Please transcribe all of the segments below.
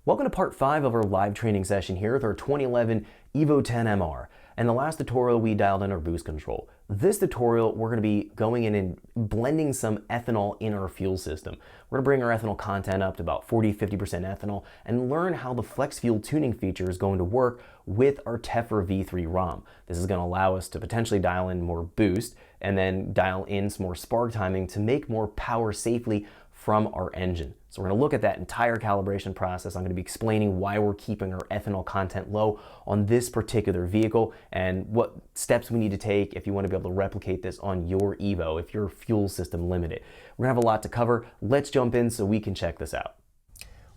Welcome to part 5 of our live training session here with our 2011 Evo 10 MR. And the last tutorial we dialed in our boost control. This tutorial we're going to be going in and blending some ethanol in our fuel system. We're going to bring our ethanol content up to about 40-50% ethanol and learn how the flex fuel tuning feature is going to work with our Tehpra V3 ROM. This is going to allow us to potentially dial in more boost and then dial in some more spark timing to make more power safely from our engine. So we're going to look at that entire calibration process. I'm going to be explaining why we're keeping our ethanol content low on this particular vehicle and what steps we need to take if you want to be able to replicate this on your Evo, if your fuel system limited. We're going to have a lot to cover. Let's jump in so we can check this out.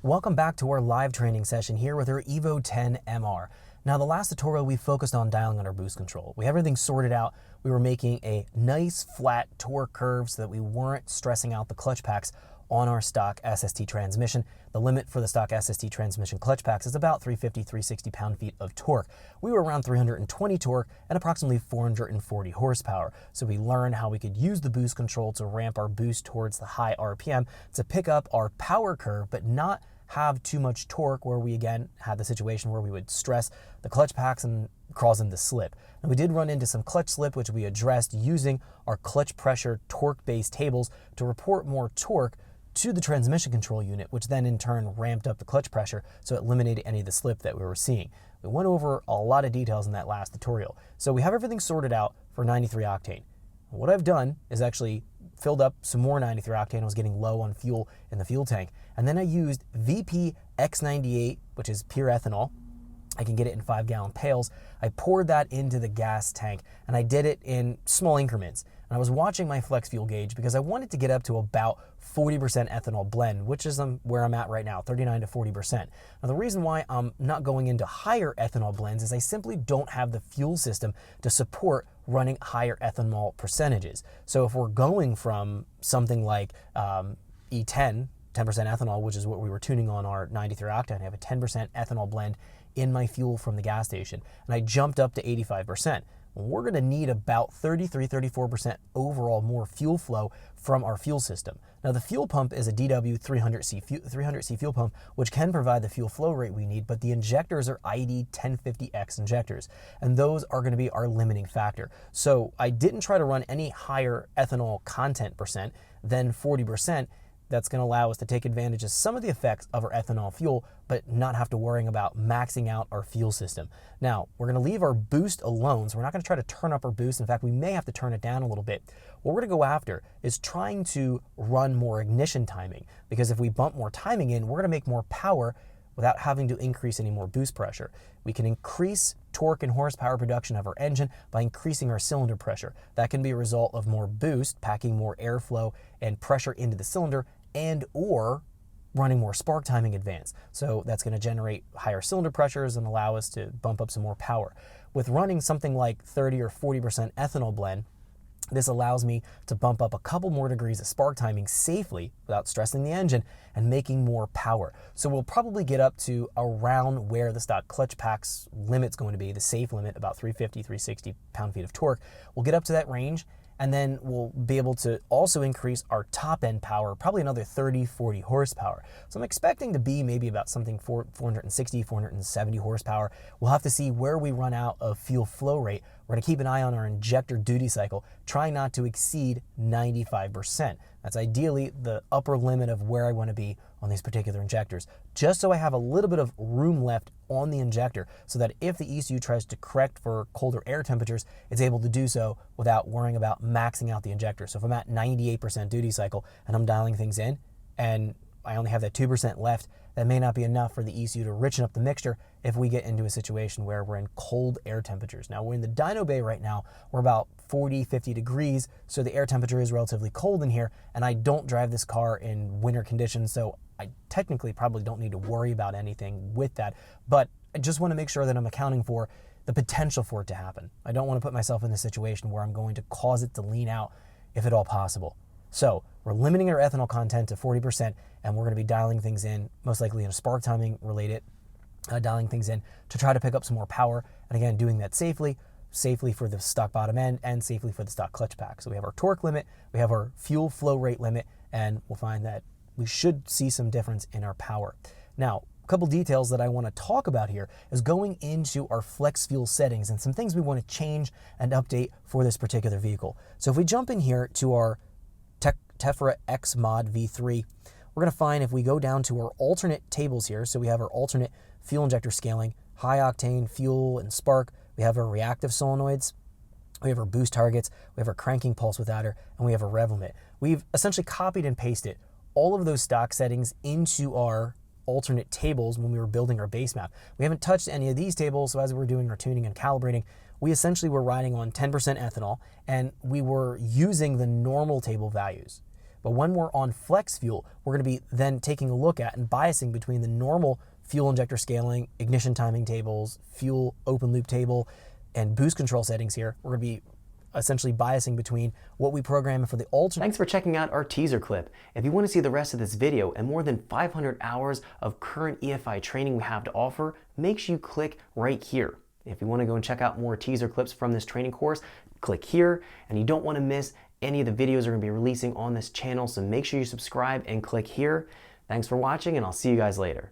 Welcome back to our live training session here with our Evo 10 MR. Now, the last tutorial we focused on dialing on our boost control. We have everything sorted out. We were making a nice flat torque curve so that we weren't stressing out the clutch packs on our stock SST transmission. The limit for the stock SST transmission clutch packs is about 350, 360 pound-feet of torque. We were around 320 torque and approximately 440 horsepower. So we learned how we could use the boost control to ramp our boost towards the high RPM to pick up our power curve, but not have too much torque where we again had the situation where we would stress the clutch packs and cause them to slip. And we did run into some clutch slip, which we addressed using our clutch pressure torque-based tables to report more torque to the transmission control unit, which then in turn ramped up the clutch pressure so it eliminated any of the slip that we were seeing. We went over a lot of details in that last tutorial. So we have everything sorted out for 93 octane. What I've done is actually filled up some more 93 octane. I was getting low on fuel in the fuel tank. And then I used VP X98, which is pure ethanol. I can get it in 5-gallon pails. I poured that into the gas tank and I did it in small increments. And I was watching my flex fuel gauge because I wanted to get up to about 40% ethanol blend, which is where I'm at right now, 39 to 40%. Now, the reason why I'm not going into higher ethanol blends is I simply don't have the fuel system to support running higher ethanol percentages. So if we're going from something like E10, 10% ethanol, which is what we were tuning on our 93 octane, I have a 10% ethanol blend in my fuel from the gas station, and I jumped up to 85%. We're going to need about 33-34% overall more fuel flow from our fuel system. Now, the fuel pump is a DW 300C fuel pump, which can provide the fuel flow rate we need, but the injectors are ID 1050X injectors, and those are going to be our limiting factor. So I didn't try to run any higher ethanol content percent than 40%. That's going to allow us to take advantage of some of the effects of our ethanol fuel, but not have to worry about maxing out our fuel system. Now, we're going to leave our boost alone, so we're not going to try to turn up our boost. In fact, we may have to turn it down a little bit. What we're going to go after is trying to run more ignition timing, because if we bump more timing in, we're going to make more power without having to increase any more boost pressure. We can increase torque and horsepower production of our engine by increasing our cylinder pressure. That can be a result of more boost, packing more airflow and pressure into the cylinder, and or running more spark timing advance. So that's going to generate higher cylinder pressures and allow us to bump up some more power. With running something like 30 or 40% ethanol blend, this allows me to bump up a couple more degrees of spark timing safely without stressing the engine and making more power. So we'll probably get up to around where the stock clutch pack's limit's going to be, the safe limit, about 350, 360 pound-feet of torque. We'll get up to that range, and then we'll be able to also increase our top end power, probably another 30, 40 horsepower. So I'm expecting to be maybe about something 460, 470 horsepower. We'll have to see where we run out of fuel flow rate. We're gonna keep an eye on our injector duty cycle, trying not to exceed 95%. That's ideally the upper limit of where I wanna be on these particular injectors, just so I have a little bit of room left on the injector so that if the ECU tries to correct for colder air temperatures, it's able to do so without worrying about maxing out the injector. So if I'm at 98% duty cycle and I'm dialing things in and I only have that 2% left, that may not be enough for the ECU to richen up the mixture if we get into a situation where we're in cold air temperatures. Now, we're in the dyno bay right now. We're about 40, 50 degrees, so the air temperature is relatively cold in here, and I don't drive this car in winter conditions, so I technically probably don't need to worry about anything with that, but I just want to make sure that I'm accounting for the potential for it to happen. I don't want to put myself in a situation where I'm going to cause it to lean out if at all possible. So we're limiting our ethanol content to 40%, and we're going to be dialing things in, most likely in a spark timing related, dialing things in to try to pick up some more power. And again, doing that safely for the stock bottom end and safely for the stock clutch pack. So we have our torque limit, we have our fuel flow rate limit, and we'll find that we should see some difference in our power. Now, couple details that I want to talk about here is going into our flex fuel settings and some things we want to change and update for this particular vehicle. So if we jump in here to our Tehpra X Mod V3, we're going to find if we go down to our alternate tables here, so we have our alternate fuel injector scaling, high octane, fuel, and spark. We have our reactive solenoids. We have our boost targets. We have our cranking pulse width adder, and we have our rev limit. We've essentially copied and pasted all of those stock settings into our alternate tables when we were building our base map. We haven't touched any of these tables, so as we're doing our tuning and calibrating, we essentially were riding on 10% ethanol, and we were using the normal table values. But when we're on flex fuel, we're going to be then taking a look at and biasing between the normal fuel injector scaling, ignition timing tables, fuel open loop table, and boost control settings here. We're going to be essentially biasing between what we program for the alternate. Thanks for checking out our teaser clip. If you want to see the rest of this video and more than 500 hours of current EFI training we have to offer, make sure you click right here. If you want to go and check out more teaser clips from this training course, click here, and you don't want to miss any of the videos we're going to be releasing on this channel, so make sure you subscribe and click here. Thanks for watching, and I'll see you guys later.